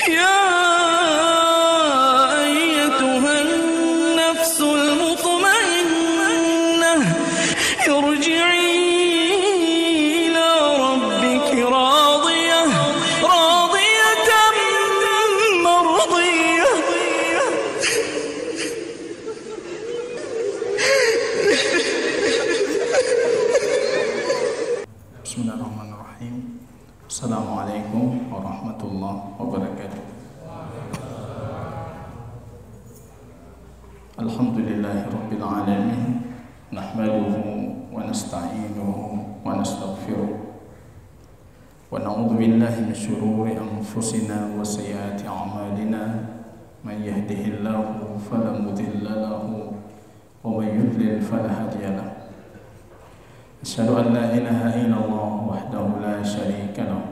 يا أيتها النفس المطمئنة ارجعي إلى ربك راضية مرضية. Bismillahirrahmanirrahim. Assalamualaikum warahmatullahi wabarakatuh. Alhamdulillahirabbil alamin. Nahmaduhu wa nasta'inuhu wa nastaghfiruh. Wa na'udzu billahi min shururi anfusina wa sayyiati a'malina. Man yahdihillahu fala mudilla lahu wa man yudlil fala hadiya lahu. Asyhadu an la ilaha illallah wahdahu la syarika lahu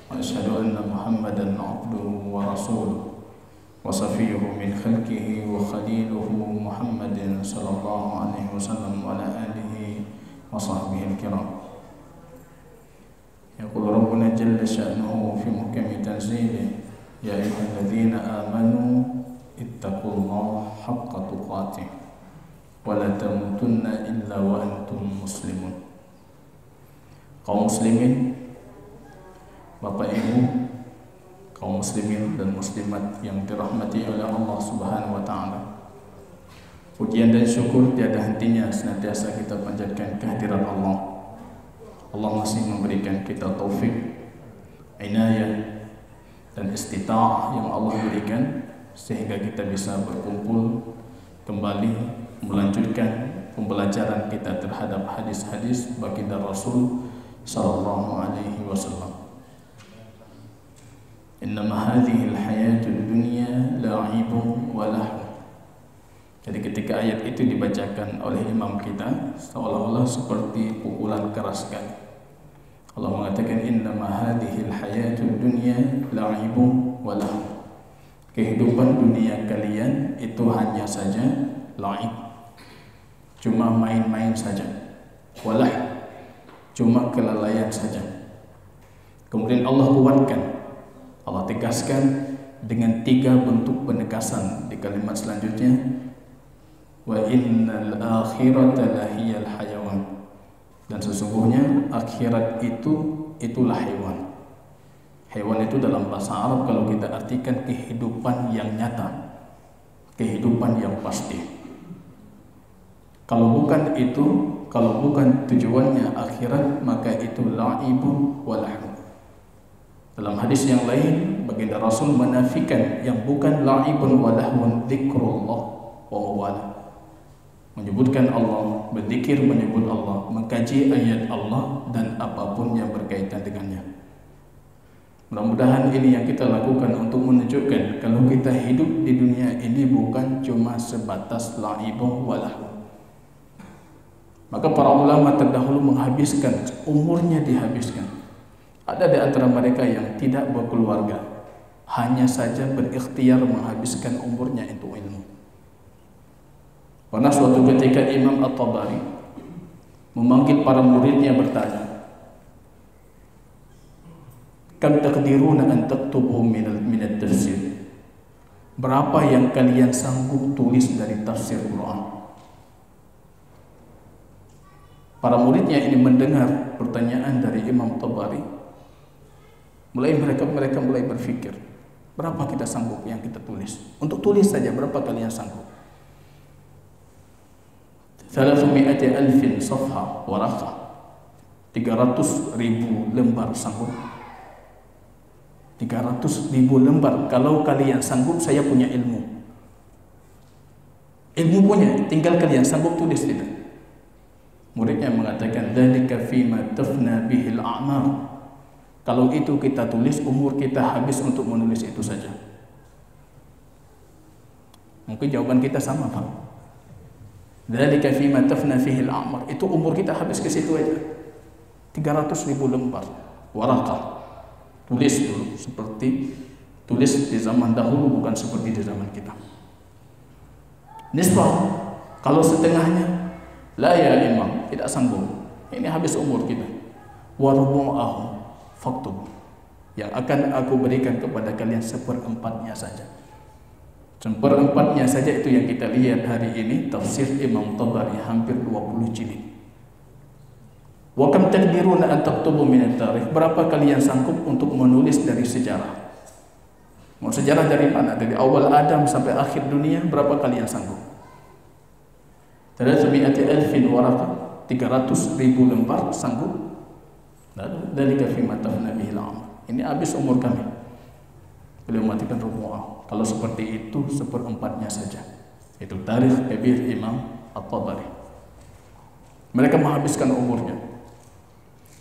wa asyhadu anna Muhammadan 'abduhu wa rasuluh wa safiyyuhu min khalqihi wa khaliluhu Muhammadin sallallahu alaihi wasallam wa ala alihi wa sahbihi al-kiram. Yaqulu rabbuna jalla sya'nuhu fi muhkami tanzilih ya ayyuhalladzina amanu ittaqullaha haqqa tuqatih wa la tamutunna illa wa antum muslimun. Kaum muslimin, Bapak Ibu, kaum muslimin dan muslimat yang dirahmati oleh Allah Subhanahu wa taala. Pujian dan syukur tiada hentinya senantiasa kita panjatkan kehadiran Allah. Allah masih memberikan kita taufik, inayah dan istita'ah yang Allah berikan sehingga kita bisa berkumpul kembali melanjutkan pembelajaran kita terhadap hadis-hadis baginda Rasul sallallahu alaihi wasallam. Innama hadhihi al-hayatud dunya la'ibun wa lahu. Jadi ketika ayat itu dibacakan oleh imam kita seolah-olah seperti pukulan keras sekali. Allah mengatakan innama hadhihi al-hayatud dunya la'ibun wa lahu. Kehidupan dunia kalian itu hanya saja la'ib, cuma main-main saja. Walah, cuma kelalaian saja. Kemudian Allah kuatkan, Allah tegaskan dengan 3 bentuk penegasan di kalimat selanjutnya. Wa innal akhirata lahiyal hayawan. Dan sesungguhnya akhirat itulah hewan. Hewan itu dalam bahasa Arab kalau kita artikan kehidupan yang nyata, kehidupan yang pasti. Kalau bukan itu, kalau bukan tujuannya akhirat, maka itu la'ibun wa lahu. Dalam hadis yang lain, baginda Rasul menafikan yang bukan la'ibun wa lahun dzikrullah wa mawala. Menyebutkan Allah, berzikir menyebut Allah, mengkaji ayat Allah dan apapun yang berkaitan dengannya. Mudah-mudahan ini yang kita lakukan untuk menunjukkan kalau kita hidup di dunia ini bukan cuma sebatas la'ibun wa lahu. Maka para ulama terdahulu menghabiskan umurnya dihabiskan. Ada di antara mereka yang tidak berkeluarga, hanya saja berikhtiar menghabiskan umurnya untuk ilmu. Pernah suatu ketika Imam At-Tabari memanggil para muridnya bertanya, "Kam taqdiruna an taktubu min at-tafsir?" Berapa yang kalian sanggup tulis dari tafsir Quran? Para muridnya ini mendengar pertanyaan dari Imam Tabari. Mereka mulai berpikir, berapa kita sanggup yang kita tulis? Untuk tulis saja berapa kalian sanggup? 300,000 safha waraqah. 300.000 lembar sanggup. 300.000 lembar. Kalau kalian sanggup, saya punya ilmu. Ilmu punya, tinggal kalian sanggup tulis tidak? Muridnya mengatakan dzalika fima tafna bihil a'mar. Kalau itu kita tulis, umur kita habis untuk menulis itu saja. Mungkin jawaban kita sama, Pak. Dzalika fima tafna fihil a'mar. Itu umur kita habis ke situ aja. 300.000 lembar waraqah. Tulis dulu seperti tulis di zaman dahulu, bukan seperti di zaman kita. Nisbah, kalau setengahnya la ya imam, tidak sanggup. Ini habis umur kita. Wa rubu'ahu faktub. yang akan aku berikan kepada kalian seperempatnya saja. Seperempatnya saja itu yang kita lihat hari ini, tafsir Imam Tabari hampir 20 jilid. Wa kam taqdiruna an taktubu min at-tarikh? Berapa kalian sanggup untuk menulis dari sejarah? Mau sejarah dari mana? Dari awal Adam sampai akhir dunia, berapa kalian sanggup? 300,000 waraqah, 300,000 lembar sanggup? Dari kafima tafna bihil amal. Ini habis umur kami. Beliau matikan rubu'ah. Kalau seperti itu, seperempatnya saja. Itu Tarikh Kabir Imam At-Tabari. Mereka menghabiskan umurnya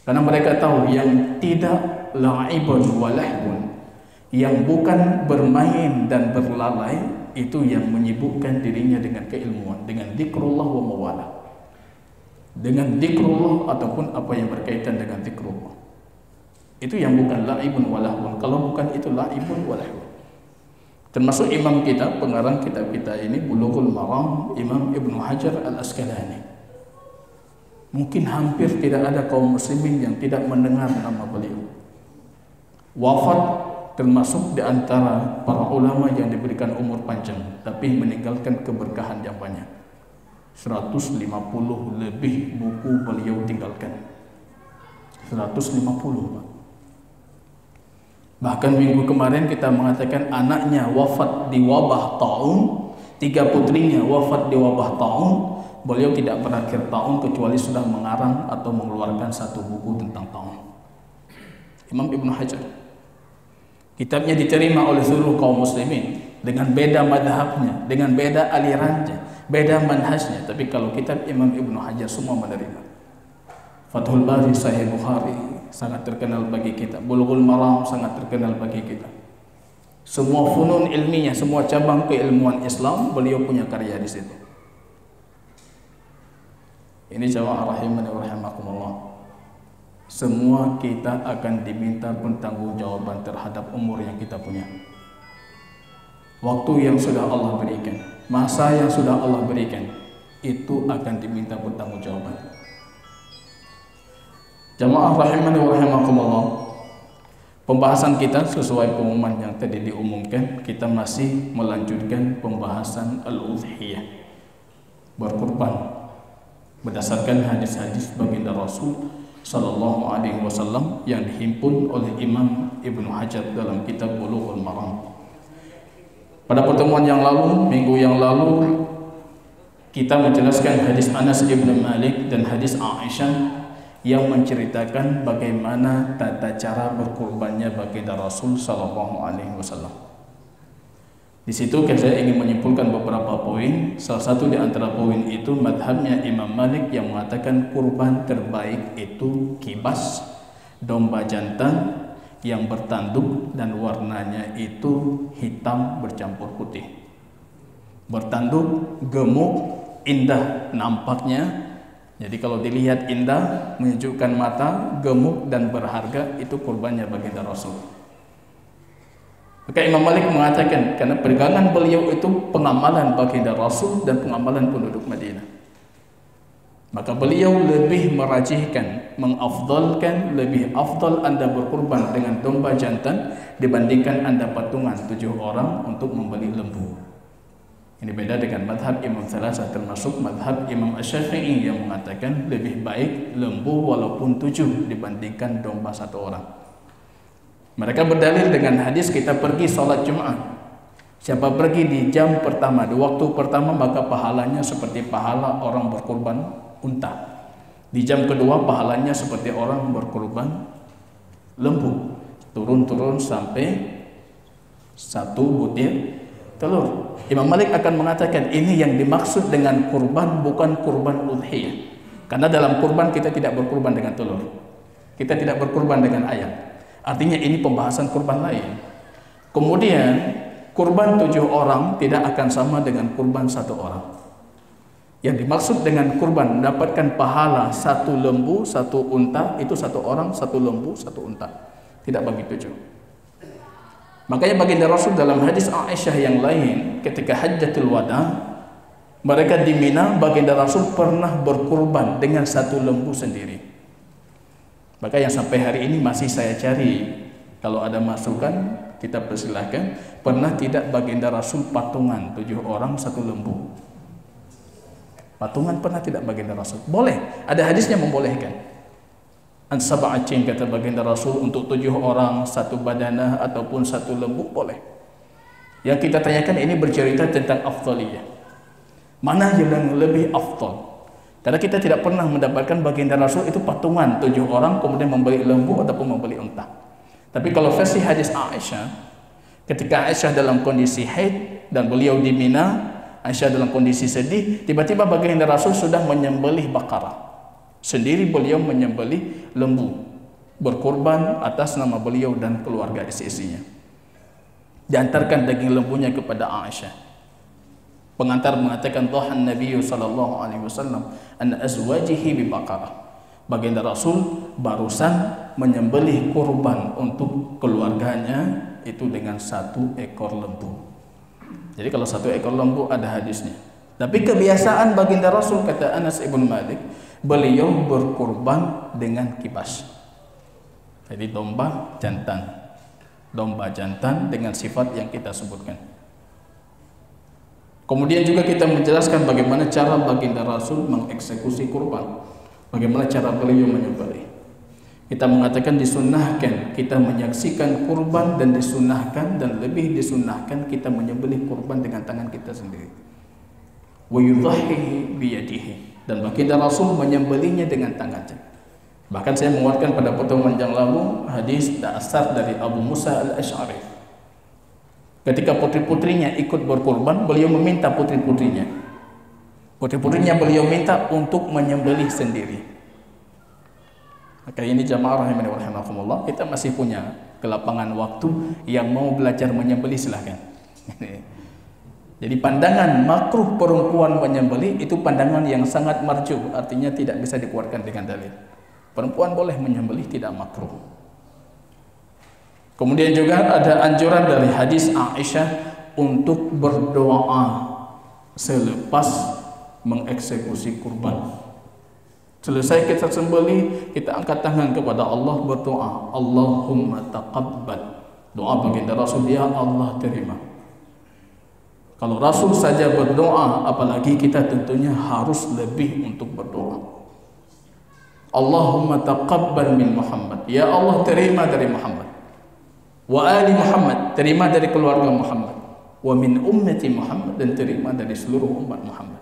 karena mereka tahu yang tidak la'ibun walahun, yang bukan bermain dan berlalai, itu yang menyibukkan dirinya dengan keilmuan, dengan zikrullah wa mawalah, dengan zikrullah ataupun apa yang berkaitan dengan zikrullah. Itu yang bukan la'ibun walahun. Kalau bukan itu la'ibun walahun. Termasuk imam kita, pengarang kitab kita ini Bulughul Maram, Imam Ibnu Hajar Al-Asqalani. Mungkin hampir tidak ada kaum muslimin yang tidak mendengar nama beliau. Wafat termasuk di antara para ulama yang diberikan umur panjang, tapi meninggalkan keberkahan yang banyak. 150 lebih buku beliau tinggalkan. 150, Pak. Bahkan minggu kemarin kita mengatakan anaknya wafat di wabah taun, 3 putrinya wafat di wabah taun. Beliau tidak berakhir taun kecuali sudah mengarang atau mengeluarkan 1 buku tentang taun. Imam Ibnu Hajar. Kitabnya diterima oleh seluruh kaum muslimin dengan beda madhabnya, dengan beda alirannya, beda manhajnya. Tapi kalau kitab Imam Ibnu Hajar semua menerima. Fathul Bari, Sahih Bukhari sangat terkenal bagi kita. Bulughul Maram sangat terkenal bagi kita. Semua funun ilmiah, semua cabang keilmuan Islam beliau punya karya di situ. Ini jamaah rahimani wa rahimakumullah. Semua kita akan diminta pertanggungjawaban terhadap umur yang kita punya. Waktu yang sudah Allah berikan, masa yang sudah Allah berikan, itu akan diminta pertanggungjawaban. Jamaah rahimani wa rahimakumullah. Pembahasan kita sesuai pengumuman yang tadi diumumkan, kita masih melanjutkan pembahasan al-udhiyah, berkurban berdasarkan hadis-hadis baginda Rasul sallallahu alaihi wasallam yang dihimpun oleh Imam Ibnu Hajar dalam kitab Bulughul Maram. Pada pertemuan yang lalu, minggu yang lalu, kita menjelaskan hadis Anas bin Malik dan hadis Aisyah yang menceritakan bagaimana tata cara berkurbannya baginda Rasul sallallahu alaihi wasallam. Di situ saya ingin menyimpulkan beberapa poin. Salah satu di antara poin itu madhabnya Imam Malik yang mengatakan kurban terbaik itu kibas, domba jantan yang bertanduk dan warnanya itu hitam bercampur putih. Bertanduk, gemuk, indah nampaknya. Jadi kalau dilihat indah, menyejukkan mata, gemuk dan berharga, itu kurbannya baginda Rasul. Maka Imam Malik mengatakan karena pegangan beliau itu pengamalan baginda Rasul dan pengamalan penduduk Madinah. Maka beliau lebih merajihkan, mengafdalkan, lebih afdal Anda berkurban dengan domba jantan dibandingkan Anda patungan 7 orang untuk membeli lembu. Ini beda dengan madhab Imam Salasah, termasuk madhab Imam Asy-Syafi'i yang mengatakan lebih baik lembu walaupun 7 dibandingkan domba 1 orang. Mereka berdalil dengan hadis kita pergi sholat Jumat. Siapa pergi di jam pertama, di waktu pertama, maka pahalanya seperti pahala orang berkurban unta. Di jam kedua pahalanya seperti orang berkurban lembu. Turun-turun sampai 1 butir telur. Imam Malik akan mengatakan ini yang dimaksud dengan kurban, bukan kurban udhiyah. Karena dalam kurban kita tidak berkurban dengan telur, kita tidak berkurban dengan ayam. Artinya ini pembahasan kurban lain. Kemudian kurban 7 orang tidak akan sama dengan kurban 1 orang. Yang dimaksud dengan kurban mendapatkan pahala 1 lembu, 1 unta, itu 1 orang, 1 lembu, 1 unta. Tidak bagi 7. Makanya baginda Rasul dalam hadis Aisyah yang lain ketika Hajjatul Wada, mereka di Mina, baginda Rasul pernah berkurban dengan 1 lembu sendiri. Maka yang sampai hari ini masih saya cari Kalau ada masukan kita persilahkan. Pernah tidak baginda Rasul patungan 7 orang 1 lembu? Patungan pernah tidak baginda Rasul? Boleh, ada hadisnya membolehkan. An sab'atin kata baginda Rasul, untuk 7 orang 1 badanah ataupun 1 lembu boleh. Yang kita tanyakan ini bercerita tentang afdaliyah. Mana yang lebih afdal? Karena kita tidak pernah mendapatkan baginda Rasul itu patungan 7 orang kemudian membeli lembu ataupun membeli unta. Tapi kalau versi hadis Aisyah, ketika Aisyah dalam kondisi haid dan beliau di Mina, Aisyah dalam kondisi sedih, tiba-tiba baginda Rasul sudah menyembelih bakarah. Sendiri beliau menyembelih lembu, berkorban atas nama beliau dan keluarga isi-isinya. Diantarkan daging lembunya kepada Aisyah. Pengantar mengatakan dhahan Nabi sallallahu alaihi wasallam an azwajihi bi baqarah. Baginda Rasul barusan menyembelih kurban untuk keluarganya itu dengan 1 ekor lembu. Jadi kalau 1 ekor lembu ada hadisnya. Tapi kebiasaan baginda Rasul, kata Anas ibn Malik, beliau berkurban dengan kibas. Jadi domba jantan. Domba jantan dengan sifat yang kita sebutkan. Kemudian juga kita menjelaskan bagaimana cara baginda Rasul mengeksekusi kurban. Bagaimana cara beliau menyembelih. Kita mengatakan disunnahkan kita menyaksikan kurban, dan disunnahkan dan lebih disunnahkan kita menyembelih kurban dengan tangan kita sendiri. Wa yudhhihi biyadihi, dan baginda Rasul menyembelihnya dengan tangannya. Bahkan saya menguatkan pada pertemuan yang lalu hadis dasar dari Abu Musa al-Asy'ari. Ketika putri-putrinya ikut berkurban, beliau meminta putri-putrinya beliau minta untuk menyembelih sendiri. Maka ini jamaah rahimani wa rahimakumullah, kita masih punya kelapangan waktu, yang mau belajar menyembelih silahkan. Jadi pandangan makruh perempuan menyembelih itu pandangan yang sangat marjuh, artinya tidak bisa dikuatkan dengan dalil. Perempuan boleh menyembelih, tidak makruh. Kemudian juga ada anjuran dari hadis Aisyah untuk berdoa selepas mengeksekusi kurban. Selesai kita sembelih, kita angkat tangan kepada Allah, berdoa, Allahumma taqabbal. Doa baginda Rasul, ya Allah terima. Kalau Rasul saja berdoa, apalagi kita tentunya harus lebih untuk berdoa. Allahumma taqabbal min Muhammad. Ya Allah terima dari Muhammad. Wa ali Muhammad, terima dari keluarga Muhammad. Wa min ummati Muhammad, dan terima dari seluruh umat Muhammad.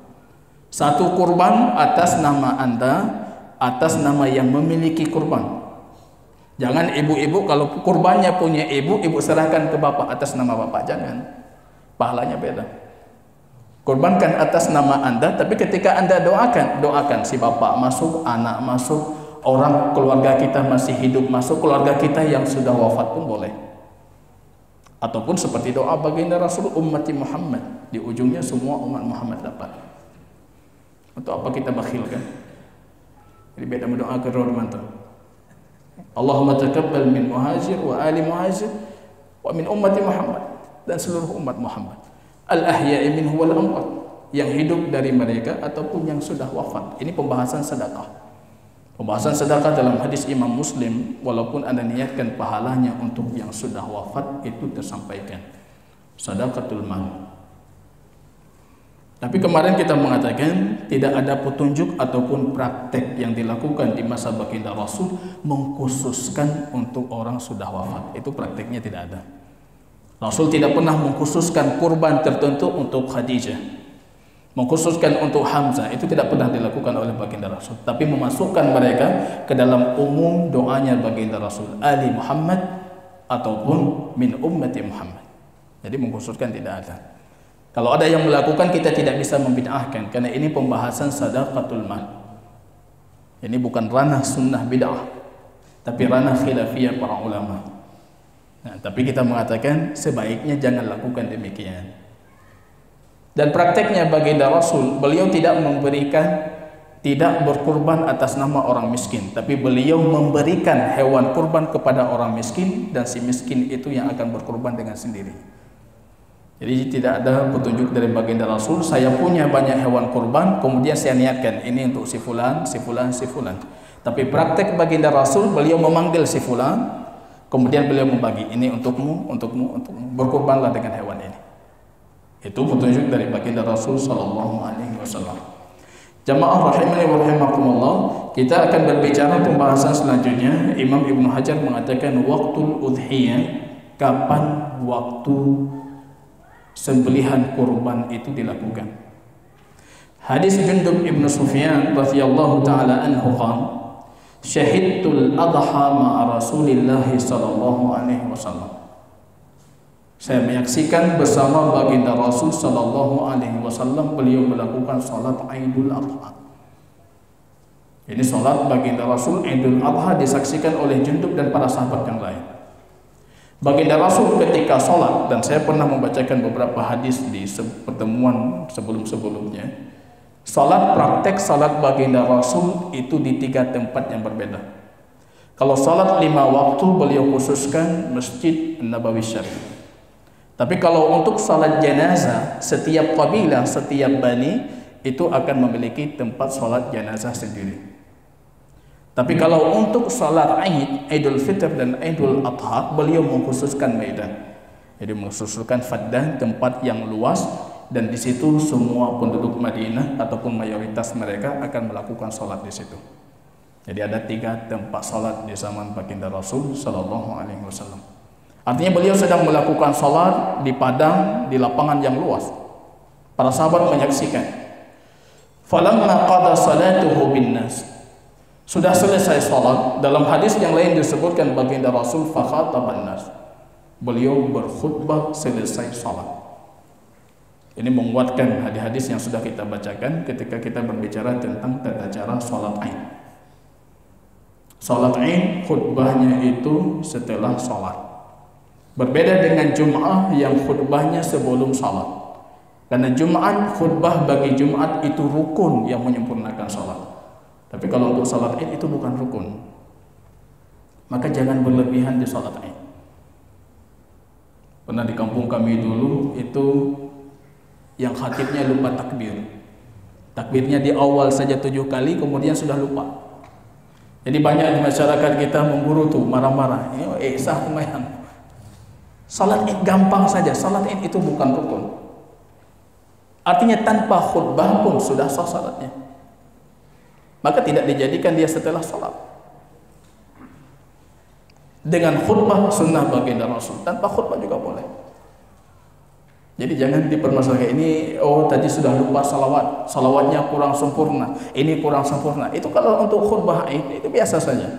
1 kurban atas nama Anda, atas nama yang memiliki kurban. Jangan ibu-ibu kalau kurbannya punya ibu, ibu serahkan ke bapak atas nama bapak, jangan. Pahalanya beda. Kurbankan atas nama Anda, tapi ketika Anda doakan si bapak masuk, anak masuk, orang keluarga kita masih hidup masuk, keluarga kita yang sudah wafat pun boleh. Ataupun seperti doa baginda Rasul, ummati Muhammad, di ujungnya semua umat Muhammad dapat. Untuk apa kita bakhilkan? Jadi beda mendoa ke Romanto. Allahumma taqabbal min muhajir wa ali muhajir wa min ummati Muhammad, dan seluruh umat Muhammad. Al-ahya'i minhu wal amwat, yang hidup dari mereka ataupun yang sudah wafat. Ini pembahasan sedekah. Pembahasan sedekah dalam hadis Imam Muslim, walaupun Anda niatkan pahalanya untuk yang sudah wafat, itu tersampaikan. Sedekatul mal. Tapi kemarin kita mengatakan tidak ada petunjuk ataupun praktek yang dilakukan di masa baginda Rasul mengkhususkan untuk orang sudah wafat. Itu prakteknya tidak ada. Rasul tidak pernah mengkhususkan kurban tertentu untuk Khadijah, mengkhususkan untuk Hamzah, itu tidak pernah dilakukan oleh baginda Rasul. Tapi memasukkan mereka ke dalam umum doanya baginda Rasul, Ali Muhammad ataupun min ummati Muhammad. Jadi mengkhususkan tidak ada. Kalau ada yang melakukan, kita tidak bisa membid'ahkan, karena ini pembahasan sadaqatul mal. Ini bukan ranah sunnah bid'ah, tapi ranah khilafiyah para ulama. Nah, tapi kita mengatakan sebaiknya jangan lakukan demikian. Dan prakteknya baginda Rasul, beliau tidak berkurban atas nama orang miskin, tapi beliau memberikan hewan kurban kepada orang miskin, dan si miskin itu yang akan berkurban dengan sendiri. Jadi tidak ada petunjuk dari baginda Rasul, saya punya banyak hewan kurban, kemudian saya niatkan ini untuk si fulan, si fulan, si fulan. Tapi praktek baginda Rasul, beliau memanggil si fulan, Kemudian beliau membagi, ini untukmu, untukmu, untukmu. Berkorbanlah dengan hewan ini. Itu petunjuk dari baginda Rasul sallallahu alaihi wasallam. Jamaah rahimani wa rahimakumullah, kita akan berbicara pembahasan selanjutnya. Imam Ibnu Hajar mengatakan waqtul udhiyah, kapan waktu sembelihan kurban itu dilakukan. Hadis Jundub Ibnu Sufyan radhiyallahu taala anhu qala, syahidtul adha ma'a Rasulillah sallallahu alaihi wasallam. Saya menyaksikan bersama baginda Rasul sallallahu alaihi wasallam beliau melakukan salat Idul Adha. Ini salat baginda Rasul Idul Adha disaksikan oleh Jundub dan para sahabat yang lain. Baginda Rasul ketika salat, dan saya pernah membacakan beberapa hadis di pertemuan sebelum-sebelumnya. Salat, praktek salat baginda Rasul itu di 3 tempat yang berbeda. Kalau salat 5 waktu beliau khususkan Masjid Nabawi Syarif. Tapi kalau untuk salat jenazah, setiap kabilah, setiap bani itu akan memiliki tempat salat jenazah sendiri. Tapi kalau untuk salat Id, Idul Fitr dan Idul Adha, beliau mengkhususkan Medan. Jadi mengkhususkan Faddan, tempat yang luas, dan di situ semua penduduk Madinah ataupun mayoritas mereka akan melakukan salat di situ. Jadi ada 3 tempat salat di zaman baginda Rasul sallallahu alaihi wasallam. Artinya beliau sedang melakukan salat di padang, di lapangan yang luas. Para sahabat menyaksikan. Falamma qada salatuhu bin nas. Sudah selesai salat, dalam hadis yang lain disebutkan baginda Rasul fakhataban nas. Beliau berkhutbah selesai salat. Ini menguatkan hadis-hadis yang sudah kita bacakan ketika kita berbicara tentang tata cara salat Id. Salat Id khutbahnya itu setelah salat. Berbeda dengan Jum'ah yang khutbahnya sebelum salat. Karena Jum'at, khutbah bagi Jum'at itu rukun yang menyempurnakan salat. Tapi kalau untuk salat Id itu bukan rukun. Maka jangan berlebihan di salat Id. Pernah di kampung kami dulu itu yang khatibnya lupa takbir. Takbirnya di awal saja 7 kali, kemudian sudah lupa. Jadi banyak di masyarakat kita memburu tuh, marah-marah. Ini sah semayang. Salat Id gampang saja, salat Id itu bukan rukun. Artinya tanpa khutbah pun sudah sah salatnya. Maka tidak dijadikan dia setelah salat. Dengan khutbah sunnah baginda Rasul, tanpa khutbah juga boleh. Jadi jangan dipermasalahkan ini, oh tadi sudah lupa salawat, salawatnya kurang sempurna, ini kurang sempurna. Itu kalau untuk khutbah Id itu biasa saja.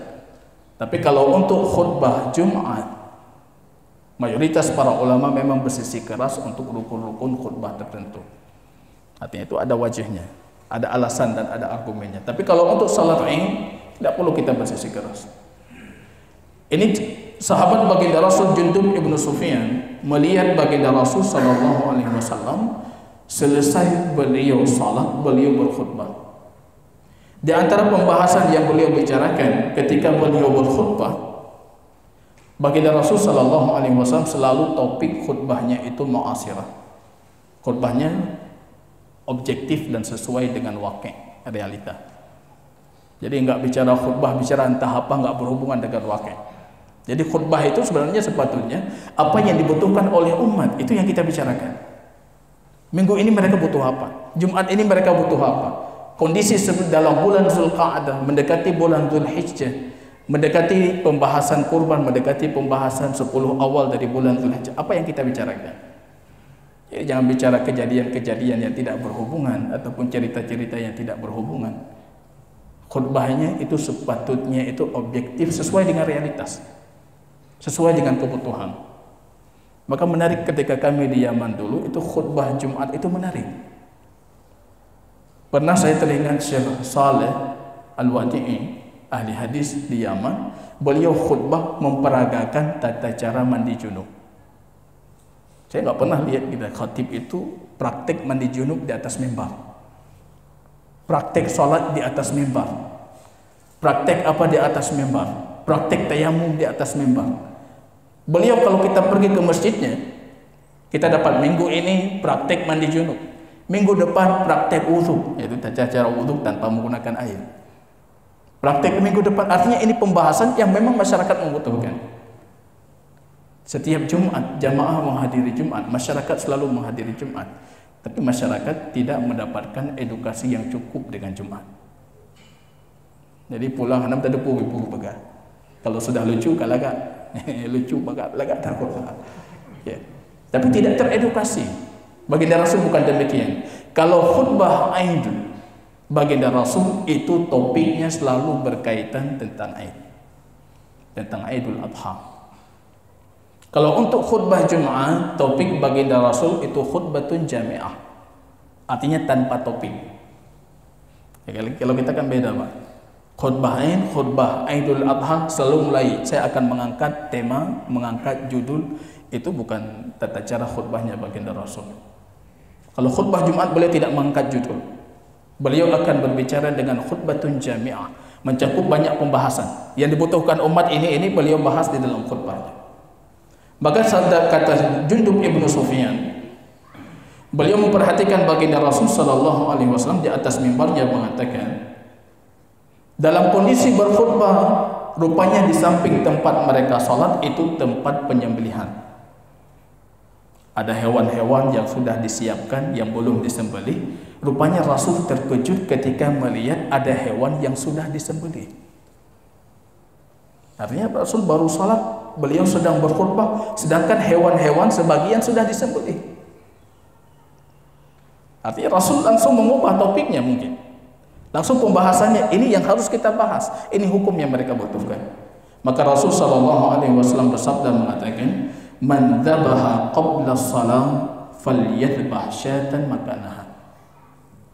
Tapi kalau untuk khutbah Jumat, mayoritas para ulama memang bersisi keras untuk rukun-rukun khutbah tertentu. Artinya itu ada wajahnya, ada alasan dan ada argumennya. Tapi kalau untuk salat Id tidak perlu kita bersisi keras. Ini sahabat baginda Rasul Jundub Ibnu Sufyan melihat baginda Rasul sallallahu alaihi wasallam selesai beliau salat, beliau berkhutbah. Di antara pembahasan yang beliau bicarakan ketika beliau berkhutbah, baginda Rasul sallallahu alaihi wasallam selalu topik khutbahnya itu mu'asirah. Khutbahnya objektif dan sesuai dengan wakil, realita. Jadi enggak bicara khutbah, bicara entah apa, enggak berhubungan dengan wakil. Jadi khutbah itu sebenarnya sepatutnya apa yang dibutuhkan oleh umat, itu yang kita bicarakan. Minggu ini mereka butuh apa? Jumat ini mereka butuh apa? Kondisi dalam bulan Zulqa'dah, mendekati bulan Dzulhijjah, mendekati pembahasan kurban, mendekati pembahasan 10 awal dari bulan Dzulhijjah. Apa yang kita bicarakan? Jadi jangan bicara kejadian-kejadian yang tidak berhubungan ataupun cerita-cerita yang tidak berhubungan. Khutbahnya itu sepatutnya itu objektif sesuai dengan realitas, sesuai dengan kebutuhan. Maka menarik ketika kami di Yaman dulu, itu khutbah Jumat itu menarik. Pernah saya teringat Syekh Saleh Al-Wadi'i, ahli hadis di Yaman, beliau khutbah memperagakan tata cara mandi junub. Saya nggak pernah lihat kita khatib itu praktek mandi junub di atas mimbar, praktek sholat di atas mimbar, praktek apa di atas mimbar, praktek tayamum di atas mimbar. Beliau kalau kita pergi ke masjidnya, kita dapat minggu ini praktek mandi junub, minggu depan praktek wudhu, yaitu tata cara wudhu tanpa menggunakan air. Praktek minggu depan, artinya ini pembahasan yang memang masyarakat membutuhkan. Setiap Jumat jamaah menghadiri Jumat, masyarakat selalu menghadiri Jumat, tapi masyarakat tidak mendapatkan edukasi yang cukup dengan Jumat. Jadi pulang hanam tak ada puru baga. Kalau sudah lucu kalagak lucu baga lagak takut. Ya. Tapi tidak teredukasi. Baginda Rasul bukan demikian. Kalau khutbah Aid, baginda Rasul itu topiknya selalu berkaitan tentang Aid, tentang Aidul Adha. Kalau untuk khutbah Jumat, topik baginda Rasul itu khutbatun jami'ah, artinya tanpa topik. Ya, kalau kita kan beda, Pak. Khutbah Aidul Adha selalu mulai saya akan mengangkat tema, mengangkat judul, itu bukan tata cara khutbahnya baginda Rasul. Kalau khutbah Jumat beliau tidak mengangkat judul. Beliau akan berbicara dengan khutbatun jami'ah, mencakup banyak pembahasan yang dibutuhkan umat ini beliau bahas di dalam khutbahnya. Bahkan kata Jundub ibnu Sufyan, beliau memperhatikan baginda Rasul sallallahu alaihi wasallam di atas mimbarnya mengatakan, dalam kondisi berkhutbah, rupanya di samping tempat mereka salat itu tempat penyembelihan. Ada hewan-hewan yang sudah disiapkan yang belum disembelih. Rupanya Rasul terkejut ketika melihat ada hewan yang sudah disembelih. Artinya Rasul baru salat, beliau sedang berkhutbah, sedangkan hewan-hewan sebagian sudah disembelih. Artinya Rasul langsung mengubah topiknya mungkin. Langsung pembahasannya, ini yang harus kita bahas. Ini hukum yang mereka butuhkan. Maka Rasul sallallahu alaihi wasallam bersabda mengatakan, "Man dzabaha qabla shalah falyadhbah syatan makanaha."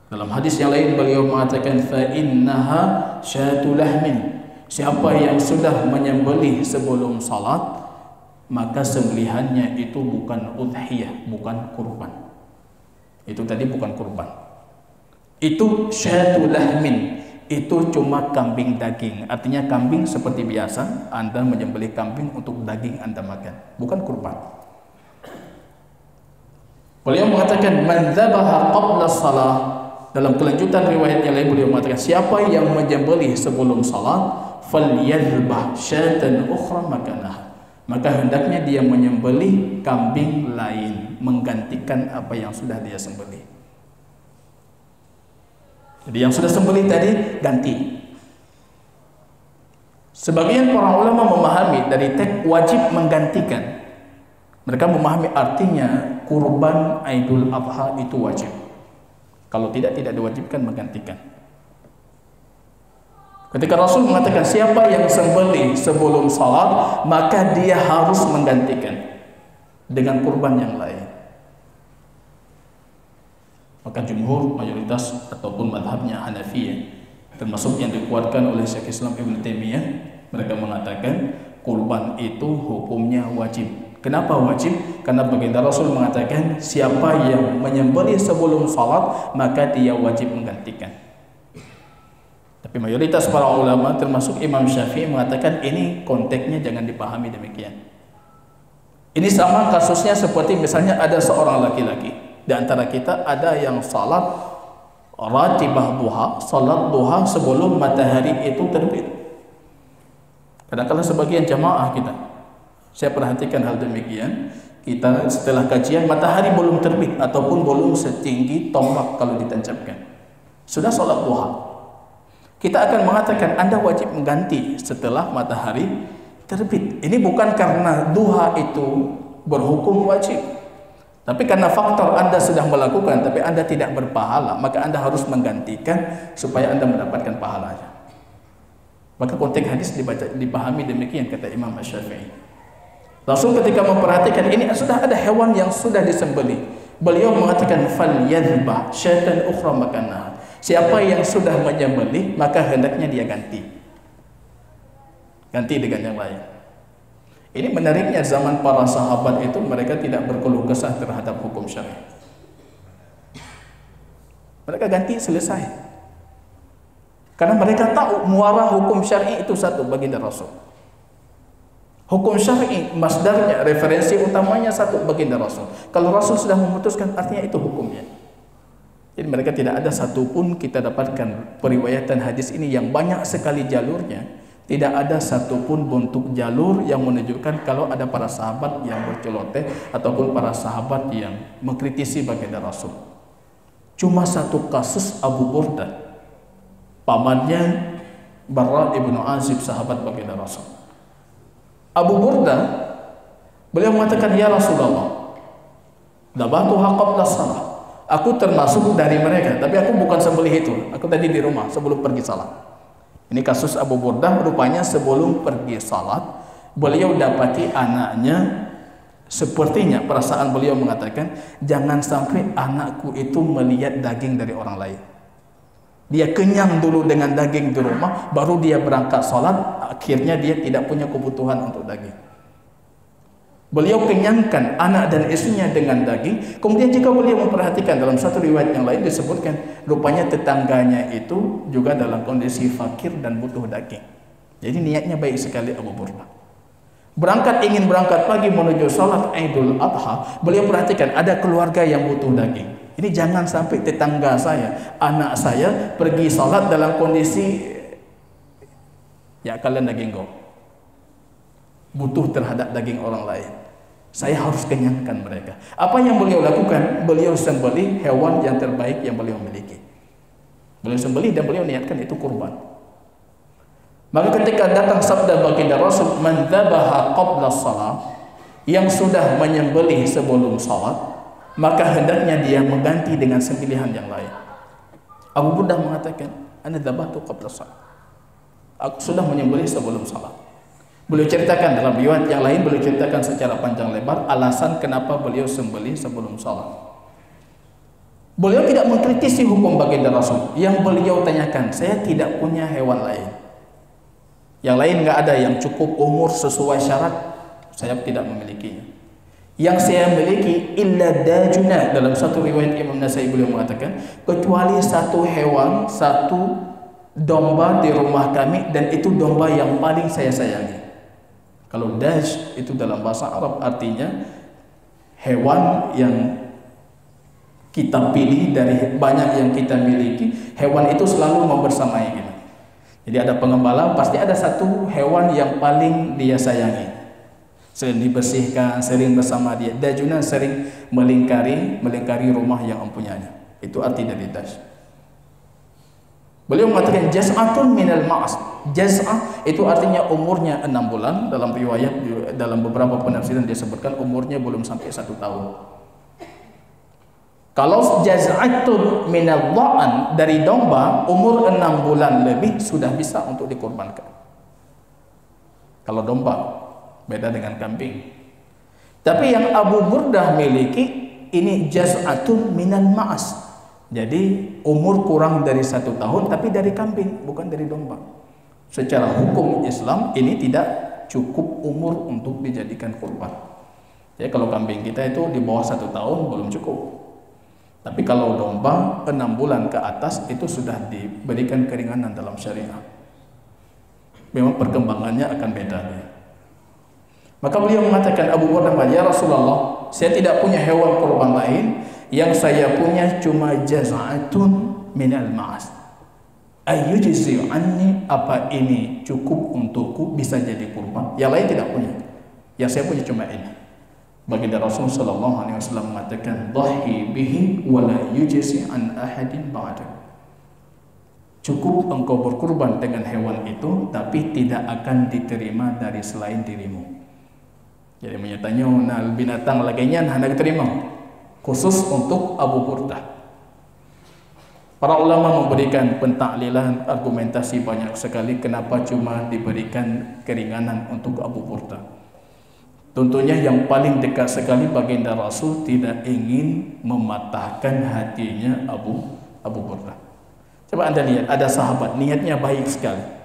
Dalam hadis yang lain beliau mengatakan, "Fa innaha syatu lahmin." Siapa yang sudah menyembelih sebelum salat, maka sembelihannya itu bukan udhiyah, bukan kurban. Itu tadi bukan kurban. Itu syatu lahmin, itu cuma kambing daging. Artinya kambing seperti biasa, Anda menyembelih kambing untuk daging Anda makan, bukan kurban. Beliau mengatakan man dzabaha qabla shalah. Dalam kelanjutan riwayat yang lain beliau mengatakan, siapa yang menyembelih sebelum salat, falyadhbah syatan ukhra makanah, maka hendaknya dia menyembelih kambing lain menggantikan apa yang sudah dia sembelih. Jadi yang sudah sembelih tadi ganti. Sebagian para ulama memahami dari teks wajib menggantikan. Mereka memahami artinya kurban Aidul Adha itu wajib. Kalau tidak diwajibkan menggantikan. Ketika Rasul mengatakan siapa yang sembelih sebelum salat, maka dia harus menggantikan dengan kurban yang lain. Maka jumhur, mayoritas ataupun madhabnya Hanafiyah, termasuk yang dikuatkan oleh Syekh Islam Ibn Taimiyah, mereka mengatakan kurban itu hukumnya wajib. Kenapa wajib? Karena baginda Rasul mengatakan siapa yang menyembelih sebelum salat, maka dia wajib menggantikan. Tapi mayoritas para ulama termasuk Imam Syafi'i mengatakan ini konteksnya jangan dipahami demikian. Ini sama kasusnya seperti misalnya ada seorang laki-laki di antara kita, ada yang salat ratibah duha, salat duha sebelum matahari itu terbit. Kadang-kadang sebagian jamaah kita, saya perhatikan hal demikian, kita setelah kajian matahari belum terbit ataupun belum setinggi tombak kalau ditancapkan, sudah salat duha. Kita akan mengatakan Anda wajib mengganti setelah matahari terbit. Ini bukan karena duha itu berhukum wajib, tapi karena faktor Anda sudah melakukan tapi Anda tidak berpahala, maka Anda harus menggantikan supaya Anda mendapatkan pahalanya. Maka konteks hadis dipahami demikian, kata Imam Syafi'i. Rasul ketika memperhatikan ini sudah ada hewan yang sudah disembelih, beliau mengatakan falyadhbah syatan ukhra makanah. Siapa yang sudah menyembelih maka hendaknya dia ganti dengan yang lain. Ini menariknya, zaman para sahabat itu mereka tidak berkeluh kesah terhadap hukum syariat. Mereka ganti selesai. Karena mereka tahu muara hukum syar'i itu satu, baginda Rasul. Hukum syar'i masdarnya, referensi utamanya satu, baginda Rasul. Kalau Rasul sudah memutuskan, artinya itu hukumnya. Jadi mereka tidak ada satupun kita dapatkan periwayatan hadis ini yang banyak sekali jalurnya, Tidak ada satupun bentuk jalur yang menunjukkan kalau ada para sahabat yang berceloteh ataupun para sahabat yang mengkritisi baginda Rasul. Cuma satu kasus Abu Burdah, pamannya Barra ibnu Azib, sahabat baginda Rasul. Abu Burdah, beliau mengatakan, ya Rasulullah, dabatuha qabla salah. Aku termasuk dari mereka, tapi aku bukan sembelih itu. Aku tadi di rumah sebelum pergi salat. Ini kasus Abu Burdah, rupanya sebelum pergi salat, beliau dapati anaknya, sepertinya perasaan beliau mengatakan, jangan sampai anakku itu melihat daging dari orang lain. Dia kenyang dulu dengan daging di rumah, baru dia berangkat salat, akhirnya dia tidak punya kebutuhan untuk daging. Beliau kenyangkan anak dan istrinya dengan daging. Kemudian jika beliau memperhatikan, dalam satu riwayat yang lain disebutkan, rupanya tetangganya itu juga dalam kondisi fakir dan butuh daging. Jadi niatnya baik sekali Abu Burdah. Ingin berangkat pagi menuju salat Idul Adha, beliau perhatikan ada keluarga yang butuh daging. Ini jangan sampai tetangga saya, anak saya pergi salat dalam kondisi ya kalian daging kau, butuh terhadap daging orang lain. Saya harus kenyangkan mereka. Apa yang beliau lakukan? Beliau sembelih hewan yang terbaik yang beliau miliki. Beliau sembelih dan beliau niatkan itu kurban. Maka ketika datang sabda baginda Rasul, man dzabaha qabla shalah, yang sudah menyembelih sebelum salat, maka hendaknya dia mengganti dengan sembelihan yang lain. Abu Burdah mengatakan, ana dzabahtu qabla shalah. Aku sudah menyembelih sebelum salat. Beliau ceritakan dalam riwayat yang lain, beliau ceritakan secara panjang lebar alasan kenapa beliau sembelih sebelum salat. Beliau tidak mengkritisi hukum baginda Rasul. Yang beliau tanyakan, saya tidak punya hewan lain. Yang lain nggak ada yang cukup umur sesuai syarat, saya tidak memilikinya. Yang saya miliki illa dajuna, dalam satu riwayat Imam Nasai beliau mengatakan, kecuali satu hewan, satu domba di rumah kami, dan itu domba yang paling saya sayangi. Kalau daj itu dalam bahasa Arab artinya hewan yang kita pilih dari banyak yang kita miliki. Hewan itu selalu membersamai kita. Jadi ada pengembala, pasti ada satu hewan yang paling dia sayangi, sering dibersihkan, sering bersama dia. Dajuna sering melingkari rumah yang mempunyainya. Itu arti dari daj. Beliau mengatakan jaz'atun minal ma'as. Jaz'ah itu artinya umurnya 6 bulan. Dalam riwayat, dalam beberapa penafsiran dia sebutkan umurnya belum sampai 1 tahun. Kalau jaz'atun minal dha'an, dari domba, umur 6 bulan lebih sudah bisa untuk dikurbankan. Kalau domba, beda dengan kambing. Tapi yang Abu Burdah miliki, ini jaz'atun minal ma'as. Jadi umur kurang dari 1 tahun, tapi dari kambing, bukan dari domba. Secara hukum Islam ini tidak cukup umur untuk dijadikan kurban. Jadi kalau kambing kita itu di bawah 1 tahun belum cukup. Tapi kalau domba 6 bulan ke atas itu sudah diberikan keringanan dalam syariat. Memang perkembangannya akan beda. Maka beliau mengatakan, Abu Burdah, ya Rasulullah, saya tidak punya hewan kurban lain. Yang saya punya cuma jaz'atun minal ma'as. Ayyujzi anni, apa ini cukup untukku bisa jadi kurban? Yang lain tidak punya. Yang saya punya cuma ini. Baginda Rasul sallallahu alaihi wasallam mengatakan, dhahi bihi wa la yujzi an ahadin ba'dak. Cukup engkau berkurban dengan hewan itu, tapi tidak akan diterima dari selain dirimu. Jadi menyatanya nal binatang lainnya hendak diterima. Khusus untuk Abu Burdah. Para ulama memberikan pentaklilan, argumentasi banyak sekali kenapa cuma diberikan keringanan untuk Abu Burdah. Tentunya yang paling dekat sekali baginda Rasul tidak ingin mematahkan hatinya Abu Burdah. Coba anda lihat, ada sahabat niatnya baik sekali.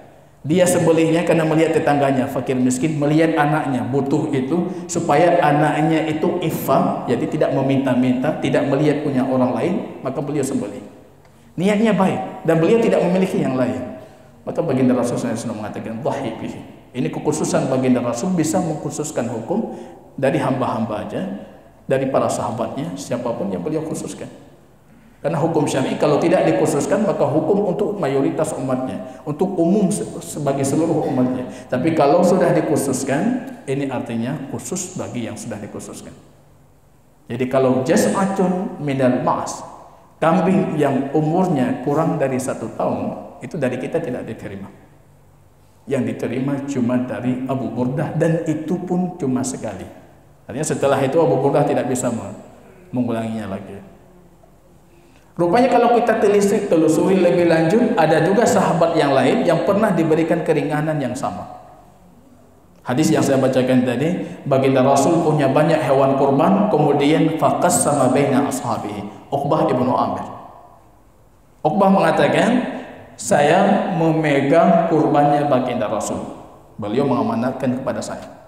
Dia sembelihnya karena melihat tetangganya fakir miskin, melihat anaknya butuh itu, supaya anaknya itu iffah, jadi tidak meminta-minta, tidak melihat punya orang lain, maka beliau sembelih. Niatnya baik dan beliau tidak memiliki yang lain. Maka baginda Rasul SAW mengatakan, dhahi bihi. Ini kekhususan baginda Rasul, bisa mengkhususkan hukum dari hamba-hamba aja, dari para sahabatnya, siapapun yang beliau khususkan. Karena hukum syar'i kalau tidak dikhususkan maka hukum untuk mayoritas umatnya, untuk umum sebagai seluruh umatnya. Tapi kalau sudah dikhususkan, ini artinya khusus bagi yang sudah dikhususkan. Jadi kalau jas'atun minal ma'as, kambing yang umurnya kurang dari 1 tahun, itu dari kita tidak diterima. Yang diterima cuma dari Abu Burdah, dan itu pun cuma sekali. Artinya setelah itu Abu Burdah tidak bisa mengulanginya lagi. Rupanya kalau kita telusuri lebih lanjut, ada juga sahabat yang lain yang pernah diberikan keringanan yang sama. Hadis yang saya bacakan tadi, baginda Rasul punya banyak hewan kurban, kemudian faqassama baina ashabihi. Uqbah ibnu Amir. Uqbah mengatakan, saya memegang kurbannya baginda Rasul. Beliau mengamanatkan kepada saya.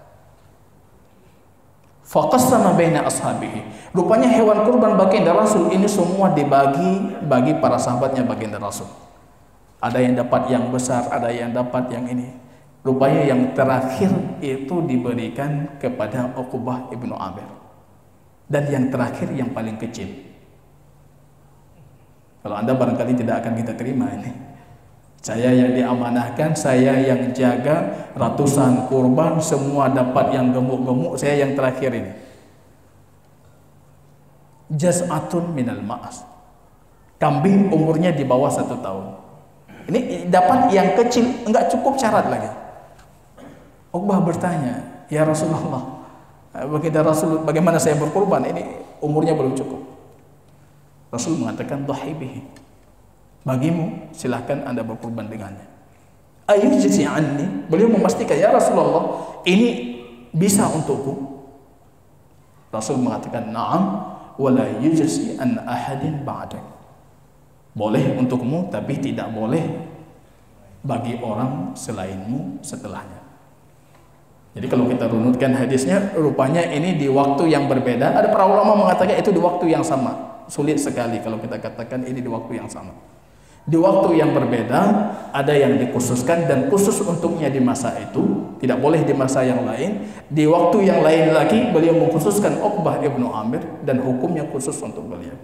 Faqassama baina ashabihi. Rupanya hewan kurban baginda Rasul ini semua bagi para sahabatnya baginda Rasul. Ada yang dapat yang besar, ada yang dapat yang ini. Rupanya yang terakhir itu diberikan kepada Uqbah ibnu Amir. Dan yang terakhir yang paling kecil. Kalau Anda barangkali tidak akan kita terima ini. Saya yang diamanahkan, saya yang jaga ratusan kurban, semua dapat yang gemuk-gemuk, saya yang terakhir ini. Jas'atun minal ma'as. Kambing umurnya di bawah 1 tahun. Ini dapat yang kecil, enggak cukup syarat lagi. Uqbah bertanya, ya Rasulullah, bagaimana saya berkurban? Ini umurnya belum cukup. Rasul mengatakan, dhahi bihi. Bagimu silahkan Anda berkurban dengannya. Ayujzi anni. Beliau memastikan, ya Rasulullah, ini bisa untukku. Rasul mengatakan, na'am, wala yujzi an ahadin ba'dak. Boleh untukmu, tapi tidak boleh bagi orang selainmu setelahnya. Jadi kalau kita runutkan hadisnya, rupanya ini di waktu yang berbeda. Ada para ulama mengatakan itu di waktu yang sama. Sulit sekali kalau kita katakan ini di waktu yang sama. Di waktu yang berbeda, ada yang dikhususkan dan khusus untuknya di masa itu, tidak boleh di masa yang lain. Di waktu yang lain lagi, beliau mengkhususkan Uqbah ibnu Amir dan hukumnya khusus untuk beliau.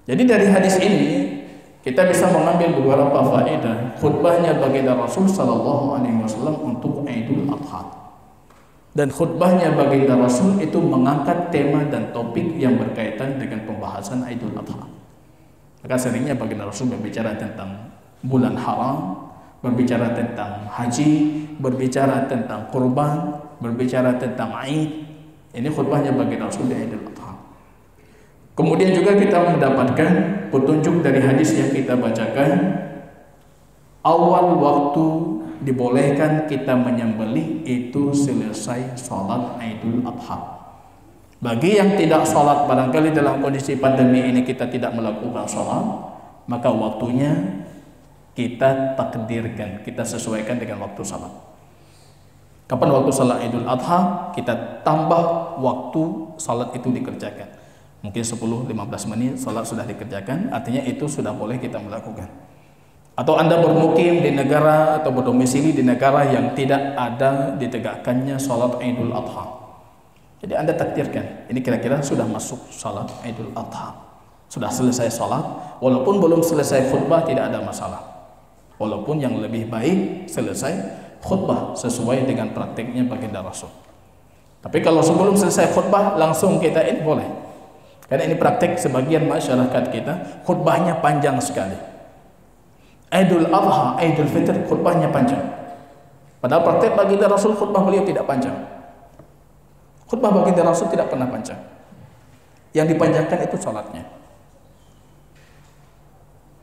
Jadi dari hadis ini kita bisa mengambil beberapa faedah khutbahnya baginda Rasul sallallahu alaihi wasallam untuk Idul Adha. Dan khutbahnya baginda Rasul itu mengangkat tema dan topik yang berkaitan dengan pembahasan Idul Adha. Maka seringnya baginda Rasul berbicara tentang bulan haram, berbicara tentang haji, berbicara tentang kurban, berbicara tentang Aid. Ini khutbahnya baginda Rasul di Idul Adha. Kemudian juga kita mendapatkan petunjuk dari hadis yang kita bacakan. Awal waktu dibolehkan kita menyembelih itu selesai sholat Idul Adha. Bagi yang tidak sholat, barangkali dalam kondisi pandemi ini kita tidak melakukan sholat, maka waktunya kita takdirkan, kita sesuaikan dengan waktu sholat. Kapan waktu sholat Idul Adha, kita tambah waktu sholat itu dikerjakan. Mungkin 10-15 menit sholat sudah dikerjakan, artinya itu sudah boleh kita melakukan. Atau Anda bermukim di negara atau berdomisili di negara yang tidak ada ditegakkannya sholat Idul Adha. Jadi Anda takdirkan, ini kira-kira sudah masuk salat Idul Adha, sudah selesai salat, walaupun belum selesai khutbah tidak ada masalah. Walaupun yang lebih baik selesai khutbah sesuai dengan praktiknya baginda Rasul. Tapi kalau sebelum selesai khutbah langsung kita ini boleh. Karena ini praktik sebagian masyarakat kita, khutbahnya panjang sekali. Idul Adha, Idul Fitr khutbahnya panjang. Padahal praktik baginda Rasul khutbah beliau tidak panjang. Khutbah baginda Rasul tidak pernah panjang. Yang dipanjangkan itu salatnya.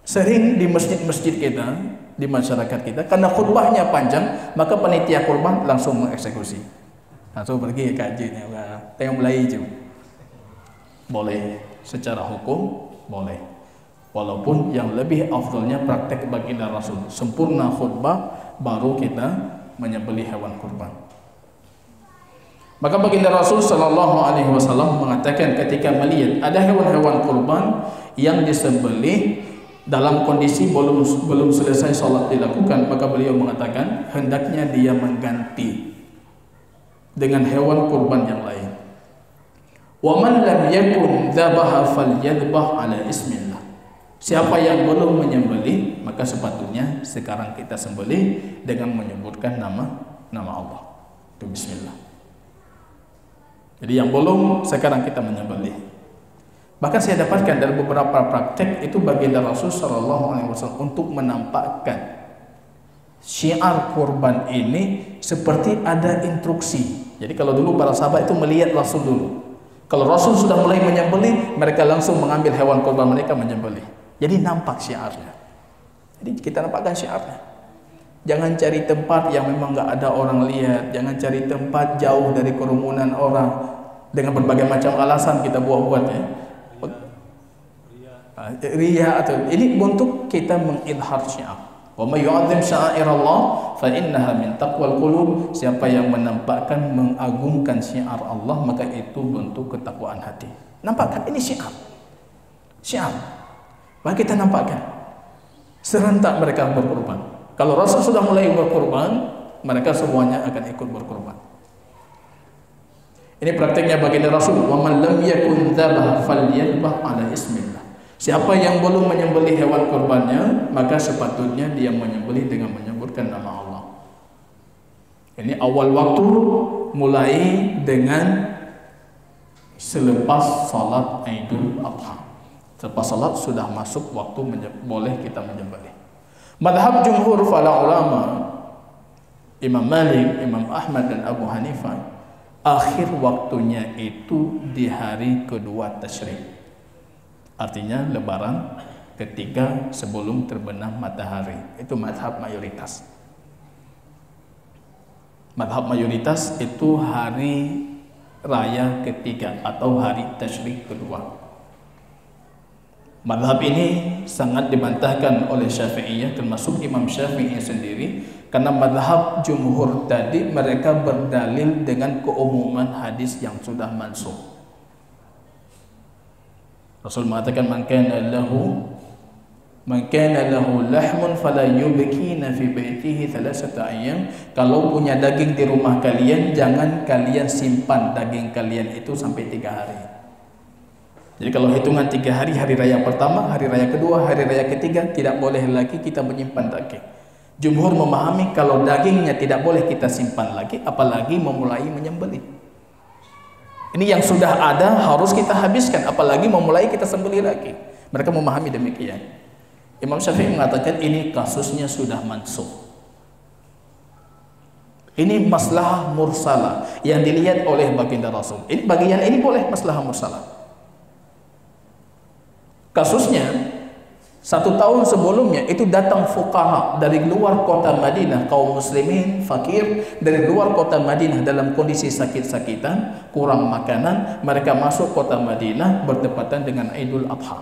Sering di masjid-masjid kita, di masyarakat kita, karena khutbahnya panjang, maka panitia kurban langsung mengeksekusi. Langsung pergi kajinya, tengok mulai itu. Boleh secara hukum, boleh. Walaupun yang lebih afdalnya praktek baginda Rasul, sempurna khutbah baru kita menyembelih hewan kurban. Maka baginda Rasul sallallahu alaihi wasallam mengatakan ketika melihat ada hewan-hewan kurban yang disembelih dalam kondisi belum selesai salat dilakukan, maka beliau mengatakan hendaknya dia mengganti dengan hewan kurban yang lain. Wa man lam yakun dzabaha falyadhbah ala ismillah. Siapa yang belum menyembelih, maka sepatutnya sekarang kita sembelih dengan menyebutkan nama Allah. Itu bismillah. Jadi yang belum, sekarang kita menyembelih. Bahkan saya dapatkan dari beberapa praktek itu baginda Rasul sallallahu alaihi wasallam untuk menampakkan syiar kurban ini seperti ada instruksi. Jadi kalau dulu para sahabat itu melihat Rasul dulu. Kalau Rasul sudah mulai menyembelih, mereka langsung mengambil hewan kurban mereka menyembelih. Jadi nampak syiarnya. Jadi kita nampakkan syiarnya. Jangan cari tempat yang memang nggak ada orang lihat. Jangan cari tempat jauh dari kerumunan orang. Dengan berbagai macam alasan kita buat-buat ya. Riya atau ini untuk kita mengidhar syiar. Wa may yu'azzim sya'airallah fa innaha min taqwal qulub. Siapa yang menampakkan mengagungkan syiar Allah, maka itu bentuk ketakwaan hati. Nampakkan ini syiar. Syiar. Maka kita nampakkan. Serentak mereka berkorban. Kalau Rasul sudah mulai berkorban, mereka semuanya akan ikut berkorban. Ini praktiknya baginda Rasul. Wa man lam yakun dzabah falyadhbah ala ismillah. Siapa yang belum menyembelih hewan kurbannya, maka sepatutnya dia menyembelih dengan menyebutkan nama Allah. Ini awal waktu mulai dengan selepas salat Idul Adha. Selepas salat sudah masuk waktu boleh kita menyembelih. Madhab jumhur para ulama, Imam Malik, Imam Ahmad dan Abu Hanifah, akhir waktunya itu di hari kedua Tasyrik. Artinya lebaran ketika sebelum terbenam matahari. Itu madhab mayoritas. Madhab mayoritas itu hari raya ketiga atau hari tasyrik kedua. Madhab ini sangat dibantahkan oleh Syafi'iyah, termasuk Imam Syafi'i sendiri, karena madhab jumhur tadi mereka berdalil dengan keumuman hadis yang sudah mansukh. Rasul mengatakan man kana lahu lahmun fala yubkina fi baitihi thalathata ayyam. Kalau punya daging di rumah kalian, jangan kalian simpan daging kalian itu sampai 3 hari. Jadi kalau hitungan 3 hari, hari raya pertama, hari raya kedua, hari raya ketiga, tidak boleh lagi kita menyimpan daging. Jumhur memahami kalau dagingnya tidak boleh kita simpan lagi, apalagi memulai menyembelih. Ini yang sudah ada harus kita habiskan, apalagi memulai kita sembelih lagi. Mereka memahami demikian. Imam Syafi'i mengatakan ini kasusnya sudah mansukh. Ini maslahah mursalah yang dilihat oleh baginda Rasul. Ini bagian ini boleh maslahah mursalah. Kasusnya 1 tahun sebelumnya itu datang fuqaha dari luar kota Madinah, kaum muslimin fakir dari luar kota Madinah dalam kondisi sakit-sakitan, kurang makanan, mereka masuk kota Madinah bertepatan dengan Idul Adha.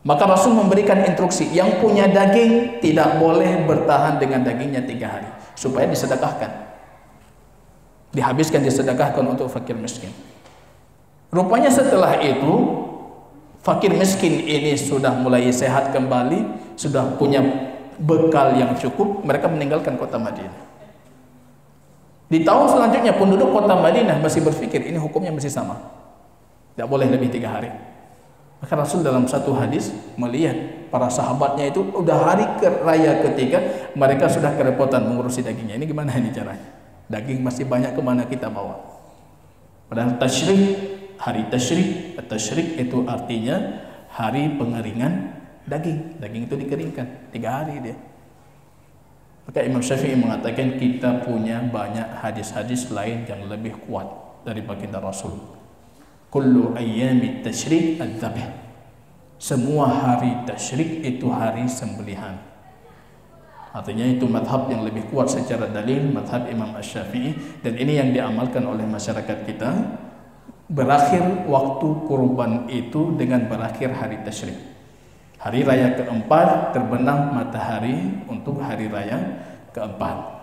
Maka Rasul memberikan instruksi, yang punya daging tidak boleh bertahan dengan dagingnya 3 hari, supaya disedekahkan. Dihabiskan, disedekahkan untuk fakir miskin. Rupanya setelah itu fakir miskin ini sudah mulai sehat kembali, sudah punya bekal yang cukup, mereka meninggalkan kota Madinah. Di tahun selanjutnya penduduk kota Madinah masih berpikir ini hukumnya masih sama, tidak boleh lebih 3 hari. Maka Rasul dalam satu hadis melihat para sahabatnya itu udah hari raya ketiga, mereka sudah kerepotan mengurusi dagingnya. Ini gimana ini caranya? Daging masih banyak, kemana kita bawa? Padahal tasyrik, hari tasyrik, tasyrik itu artinya hari pengeringan daging. Daging itu dikeringkan 3 hari dia. Maka Imam Syafi'i mengatakan kita punya banyak hadis-hadis lain yang lebih kuat dari baginda Rasul. Kullu ayyami tasyrik adzabh. Semua hari tasyrik itu hari sembelihan. Artinya itu madhab yang lebih kuat secara dalil, madhab Imam Asy-Syafi'i, dan ini yang diamalkan oleh masyarakat kita. Berakhir waktu kurban itu dengan berakhir hari tasyrik. Hari raya keempat terbenam matahari untuk hari raya keempat.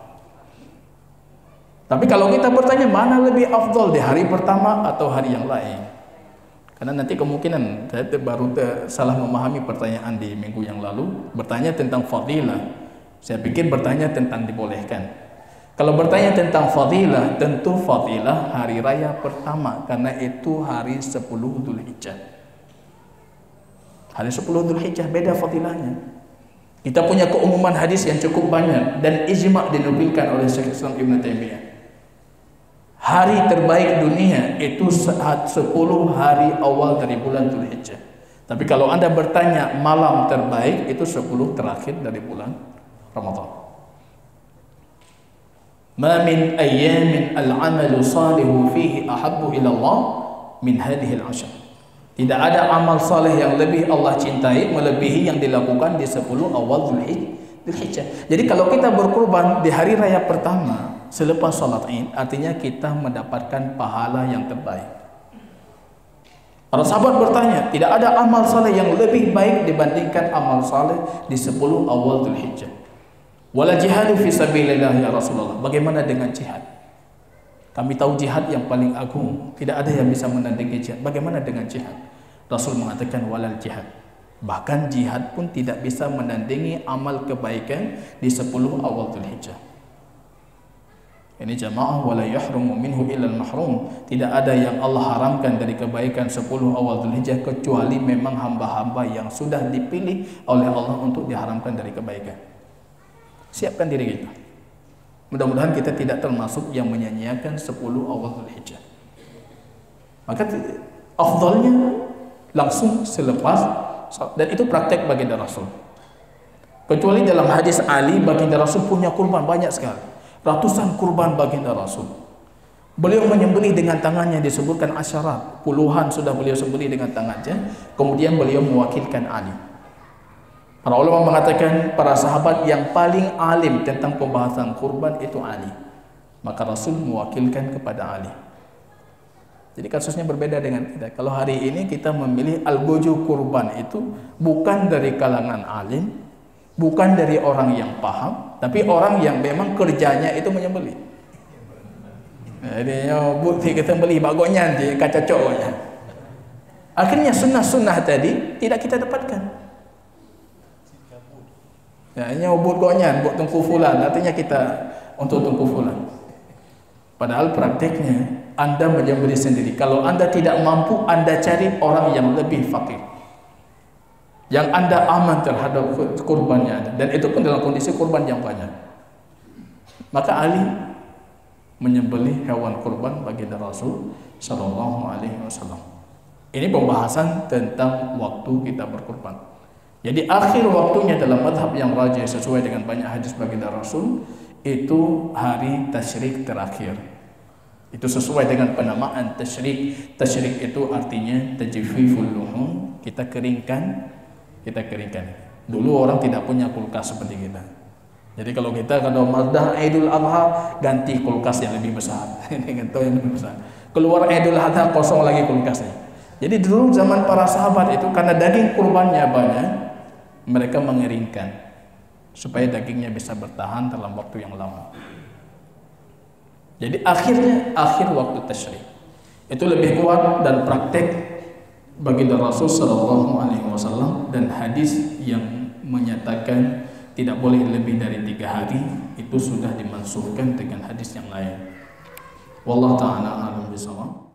Tapi kalau kita bertanya mana lebih afdal, di hari pertama atau hari yang lain? Karena nanti kemungkinan saya baru salah memahami pertanyaan di minggu yang lalu, bertanya tentang fadilah. Saya pikir bertanya tentang dibolehkan. Kalau bertanya tentang fadilah, tentu fadilah hari raya pertama, karena itu hari 10 Dzulhijjah. Hari 10 Dzulhijjah beda fadilahnya. Kita punya keumuman hadis yang cukup banyak dan ijma' dinukilkan oleh Syekh Islam Ibn Taimiyah. Hari terbaik dunia itu 10 hari awal dari bulan Dzulhijjah. Tapi kalau Anda bertanya malam terbaik, itu 10 terakhir dari bulan Ramadan. Ma min ayyamin al-'amalu salihu fihi ahabbu ila Allah min hadhihi al-'ashr. Tidak ada amal saleh yang lebih Allah cintai melebihi yang dilakukan di 10 awal Dzulhijjah. Jadi kalau kita berkurban di hari raya pertama selepas salat Id, artinya kita mendapatkan pahala yang terbaik. Para sahabat bertanya, tidak ada amal saleh yang lebih baik dibandingkan amal saleh di 10 awal Dzulhijjah. Wala jihadu fi sabilillah ya Rasulullah. Bagaimana dengan jihad? Kami tahu jihad yang paling agung, tidak ada yang bisa menandingi jihad. Bagaimana dengan jihad? Rasul mengatakan walal jihad. Bahkan jihad pun tidak bisa menandingi amal kebaikan di 10 awal Dzulhijjah. Ini jamaah wala yahrumu minhu illal mahrum. Tidak ada yang Allah haramkan dari kebaikan 10 awal Dzulhijjah kecuali memang hamba-hamba yang sudah dipilih oleh Allah untuk diharamkan dari kebaikan. Siapkan diri kita. Mudah-mudahan kita tidak termasuk yang menyanyiakan 10 awal Dzulhijjah. Maka afdalnya langsung selepas, dan itu praktek baginda Rasul. Kecuali dalam hadis Ali, baginda Rasul punya kurban banyak sekali, ratusan kurban baginda Rasul. Beliau menyembelih dengan tangannya, disebutkan asyarat, puluhan sudah beliau sembelih dengan tangannya. Kemudian beliau mewakilkan Ali. Para ulama mengatakan para sahabat yang paling alim tentang pembahasan kurban itu Ali. Maka Rasul mewakilkan kepada Ali. Jadi kasusnya berbeda dengan kita. Kalau hari ini kita memilih al-gojo kurban itu bukan dari kalangan alim, bukan dari orang yang paham, tapi orang yang memang kerjanya itu menyembelih. Jadi bukti kita beli bagonya di kaca cowoknya. Akhirnya sunnah-sunnah tadi tidak kita dapatkan. Ya, nyobot gonyan, buat tungku fulan, artinya kita untuk tungku fulan. Padahal prakteknya Anda menyembelih sendiri. Kalau Anda tidak mampu, Anda cari orang yang lebih fakir, yang Anda aman terhadap kurbannya, dan itu pun dalam kondisi kurban yang banyak. Maka Ali menyembelih hewan kurban baginda Rasul Sallallahu Alaihi Wasallam. Ini pembahasan tentang waktu kita berkurban. Jadi akhir waktunya dalam madhab yang rajih sesuai dengan banyak hadis baginda Rasul itu hari tasyrik terakhir. Itu sesuai dengan penamaan tasyrik. Tasyrik itu artinya tajfiful luhum, kita keringkan. Dulu orang tidak punya kulkas seperti kita. Jadi kalau madah Idul Adha ganti kulkas yang lebih besar. Ini ganti yang lebih besar. Keluar Idul Adha kosong lagi kulkasnya. Jadi dulu zaman para sahabat itu karena daging kurbannya banyak, mereka mengeringkan supaya dagingnya bisa bertahan dalam waktu yang lama. Jadi akhir waktu tasyrik itu lebih kuat dan praktek baginda Rasul Sallallahu Alaihi Wasallam, dan hadis yang menyatakan tidak boleh lebih dari 3 hari itu sudah dimansuhkan dengan hadis yang lain. Wallahu ta'ala a'lam bishawab.